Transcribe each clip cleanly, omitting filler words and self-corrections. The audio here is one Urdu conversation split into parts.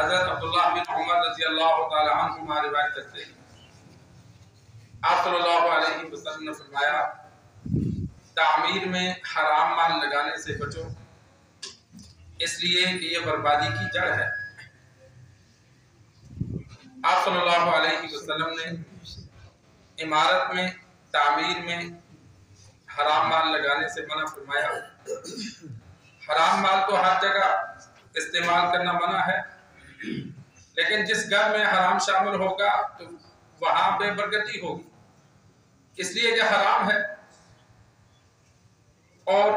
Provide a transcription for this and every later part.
حضرت عبداللہ بن عمر رضی اللہ تعالی عنہما روایت کرتے ہیں، آپ صلی اللہ علیہ وسلم نے فرمایا تعمیر میں حرام مال لگانے سے بچو، اس لیے کہ یہ بربادی کی جڑ ہے۔ آپ صلی اللہ علیہ وسلم نے عمارت میں تعمیر میں حرام مال لگانے سے منع فرمایا۔ حرام مال تو ہر جگہ استعمال کرنا منع ہے، لیکن جس گھر میں حرام شامل ہوگا تو وہاں بے برکتی ہوگی، اس لیے کہ حرام ہے اور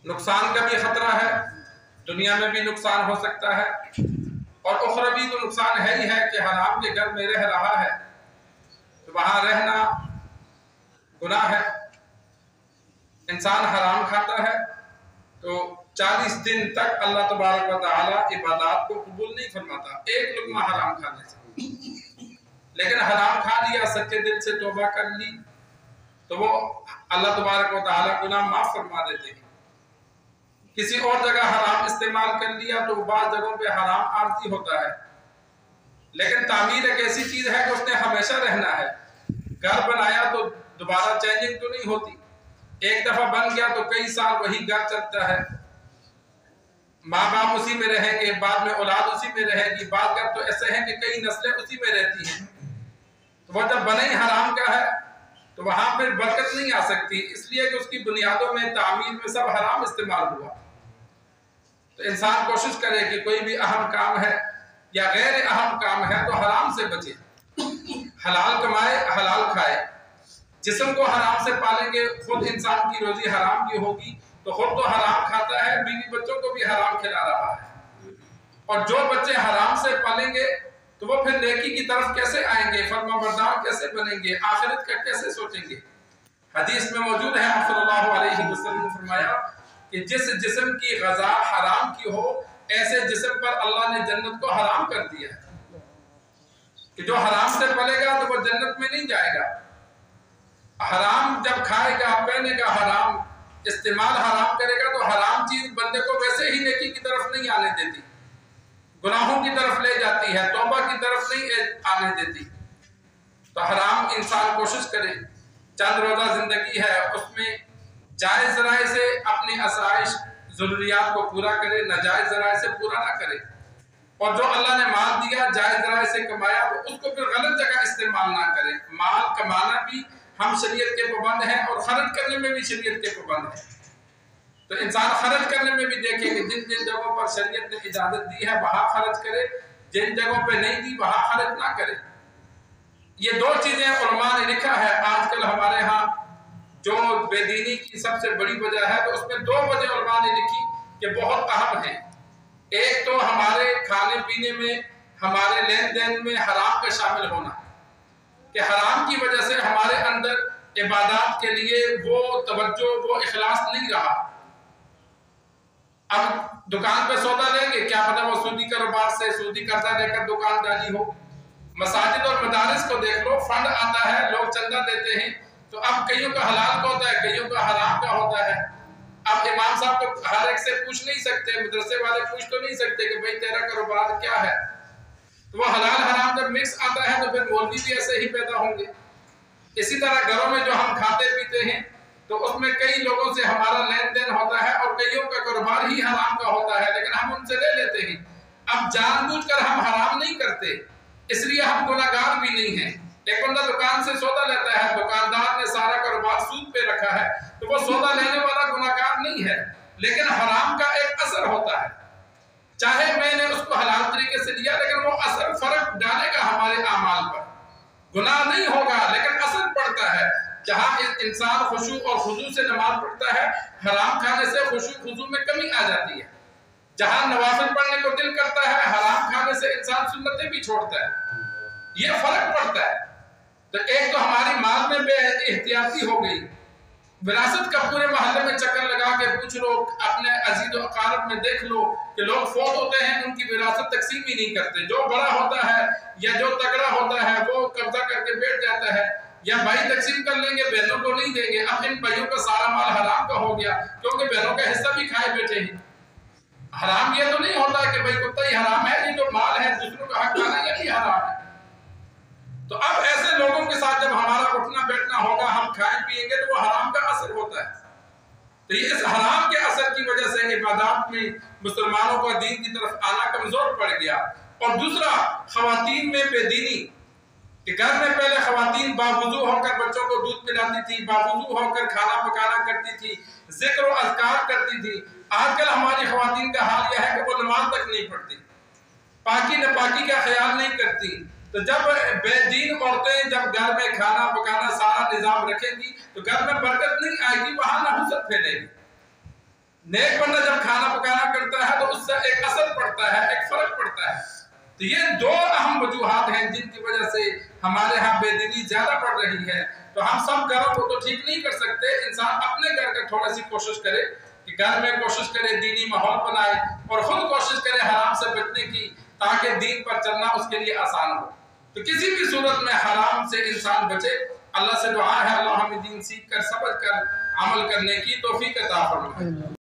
نقصان کا بھی خطرہ ہے، دنیا میں بھی نقصان ہو سکتا ہے اور اخروی تو نقصان ہے ہی ہے کہ حرام کے گھر میں رہ رہا ہے تو وہاں رہنا گناہ ہے۔ انسان حرام کھاتا ہے تو 40 دن تک اللہ تبارک و تعالی عبادات کو قبول نہیں فرماتا ایک لقمہ حرام کھانے سے، لیکن حرام کھا لیا، سچے دل سے توبہ کر لی تو وہ اللہ تبارک و تعالی گناہ معاف فرما دیتے ہیں۔ کسی اور جگہ حرام استعمال کر لیا تو بعض جگہوں پہ حرام عارضی ہوتا ہے، لیکن تعمیر ایک ایسی چیز ہے کہ اس نے ہمیشہ رہنا ہے۔ گھر بنایا تو دوبارہ چینجنگ تو نہیں ہوتی، ایک دفعہ بن گیا تو کئی سال وہی گھر چلتا ہے، ماں باپ اسی میں رہیں گے، بعد میں اولاد اسی میں رہے گی، بعض گھر تو ایسے ہیں کہ کئی نسلیں اسی میں رہتی ہیں، تو وہ جب بنے ہی حرام کا ہے تو وہاں پہ برکت نہیں آ سکتی، اس لیے کہ اس کی بنیادوں میں تعمیر میں سب حرام استعمال ہوا۔ تو انسان کوشش کرے کہ کوئی بھی اہم کام ہے یا غیر اہم کام ہے تو حرام سے بچے، حلال کمائے حلال کھائے۔ جسم کو حرام سے پالیں گے، خود انسان کی روزی حرام کی ہوگی تو خود تو حرام کھاتا ہے، بیوی بچوں کو بھی حرام کھلا رہا ہے، اور جو بچے حرام سے پالیں گے تو وہ پھر نیکی کی طرف کیسے آئیں گے، فرما بردار کیسے بنیں گے، آخرت کا کیسے سوچیں گے۔ حدیث میں موجود ہے، آپ صلی اللہ علیہ وسلم نے فرمایا کہ جس جسم کی غذا حرام کی ہو ایسے جسم پر اللہ نے جنت کو حرام کر دیا ہے، کہ جو حرام سے پلے گا تو وہ جنت میں نہیں جائے گا۔ حرام جب کھائے گا، پہنے گا حرام، استعمال حرام کرے گا تو حرام چیز بندے کو ویسے ہی نیکی کی طرف نہیں آنے دیتی، گناہوں کی طرف لے جاتی ہے، توبہ کی طرف نہیں آنے دیتی۔ تو حرام انسان کوشش کرے، چند روزہ زندگی ہے اس میں جائز ذرائع سے اپنی آسائش ضروریات کو پورا کرے، ناجائز ذرائع سے پورا نہ کرے، اور جو اللہ نے مال دیا جائز ذرائع سے کمایا تو اس کو پھر غلط جگہ استعمال نہ کرے۔ مال کمانا بھی ہم شریعت کے پابند ہیں اور خرچ کرنے میں بھی شریعت کے پابند ہیں، تو انسان خرچ کرنے میں بھی دیکھے کہ جن جن جگہوں پر شریعت نے اجازت دی ہے وہاں خرچ کرے، جن جگہوں پہ نہیں دی وہاں خرچ نہ کرے۔ یہ دو چیزیں علماء نے لکھا ہے۔ آج کل ہمارے ہاں جو بے دینی کی سب سے بڑی وجہ ہے تو اس میں دو وجہ علماء نے لکھی کہ بہت اہم ہیں۔ ایک تو ہمارے کھانے پینے میں، ہمارے لین دین میں حرام کا شامل ہونا، کہ حرام کی وجہ سے ہمارے اندر عبادات کے لیے وہ توجہ، وہ اخلاص نہیں رہا۔ اب دکان پہ سودا لیں گے، کیا پتہ وہ سودی کاروبار سے سودی قرضہ لے کر دکانداری ہو۔ مساجد اور مدارس کو دیکھ لو، فنڈ آتا ہے، لوگ چندہ دیتے ہیں، تو اب کئیوں کا حلال کا ہوتا ہے، کئیوں کا حرام کا ہوتا ہے۔ اب امام صاحب کو ہر ایک سے پوچھ نہیں سکتے، مدرسے والے پوچھ تو نہیں سکتے کہ بھئی تیرا کاروبار کیا ہے، تو وہ حلال حرام جب مکس آتا ہے تو پھر مولوی بھی ایسے ہی پیدا ہوں گے۔ اسی طرح گھروں میں جو ہم کھاتے پیتے ہیں تو اس میں کئی لوگوں سے ہمارا لین دین ہوتا ہے اور کئیوں کا کاروبار ہی حرام کا ہوتا ہے، لیکن ہم ان سے لے لیتے ہیں۔ اب جان بوجھ کر ہم حرام نہیں کرتے، اس لیے ہم گناہگار بھی نہیں ہیں۔ ایک بندہ دکان سے سودا لیتا ہے، دکاندار نے سارا کاروبار سود پہ رکھا ہے تو وہ سودا لینے والا گناہگار نہیں ہے، لیکن حرام کا ایک اثر ہوتا ہے۔ چاہے میں نے اس کو حلال طریقے سے لیا لیکن وہ اثر فرق ڈالے گا ہمارے اعمال پر، گناہ نہیں ہوگا لیکن اثر پڑتا ہے۔ جہاں انسان خشوع اور خضوع سے نماز پڑھتا ہے، حرام کھانے سے خشوع خضوع میں کمی آ جاتی ہے۔ جہاں نوافل پڑھنے کو دل کرتا ہے، حرام کھانے سے انسان سنتیں بھی چھوڑتا ہے، یہ فرق پڑتا ہے۔ تو ایک تو ہماری مال میں بے احتیاطی ہو گئی۔ وراثت کا پورے محلے میں چکر لگا کے پوچھ لو، اپنے عزیز و اقارب میں دیکھ لو کہ لوگ فوت ہوتے ہیں ان کی وراثت تقسیم ہی نہیں کرتے۔ جو بڑا ہوتا ہے یا جو تگڑا ہوتا ہے وہ قبضہ کر کے بیٹھ جاتا ہے، یا بھائی تقسیم کر لیں گے، بہنوں کو نہیں دیں گے۔ اب ان بھائیوں کا سارا مال حرام کا ہو گیا کیونکہ بہنوں کا حصہ بھی کھائے بیٹھے ہیں۔ حرام یہ تو نہیں ہوتا کہ بھائی کتا ہی حرام ہے، یہ جو تو اب ایسے لوگوں کے ساتھ جب ہمارا اٹھنا بیٹھنا ہوگا، ہم کھائیں پیئیں گے تو وہ حرام کا اثر ہوتا ہے. تو یہ اس حرام کے اثر کی وجہ سے عبادات میں مسلمانوں کا دین کی طرف آنا کمزور پڑ گیا. اور دوسرا، خواتین میں بے دینی، کہ گھر میں پہلے خواتین باوضو ہو کر بچوں کو دودھ پلاتی تھی، باوضو ہو کر کھانا پکانا کرتی تھی، ذکر و اذکار کرتی تھی. آج کل ہماری خواتین کا حال یہ ہے کہ وہ نماز تک نہیں پڑھتی، پاکی ناپاکی کا خیال نہیں کرتی. تو جب بے دین عورتیں جب گھر میں کھانا پکانا سارا نظام رکھیں گی تو گھر میں برکت نہیں آئے گی، وہاں نحوست پھیلے گی. نیک بندہ جب کھانا پکانا کرتا ہے تو اس سے ایک اثر پڑتا ہے، ایک فرق پڑتا ہے. تو یہ دو اہم وجوہات ہیں جن کی وجہ سے ہمارے ہاں بے دینی زیادہ بڑھ رہی ہے. تو ہم سب گھروں کو تو ٹھیک نہیں کر سکتے، انسان اپنے گھر کا تھوڑا سی کوشش کرے کہ گھر میں کوشش کرے دینی ماحول بنائے اور خود کوشش کرے حرام سے بچنے کی، تاکہ دین پر چلنا اس کے لیے آسان ہو. تو کسی بھی صورت میں حرام سے انسان بچے. اللہ سے دعا ہے اللہ ہمیں دین سیکھ کر سمجھ کر عمل کرنے کی توفیق عطا فرمائے.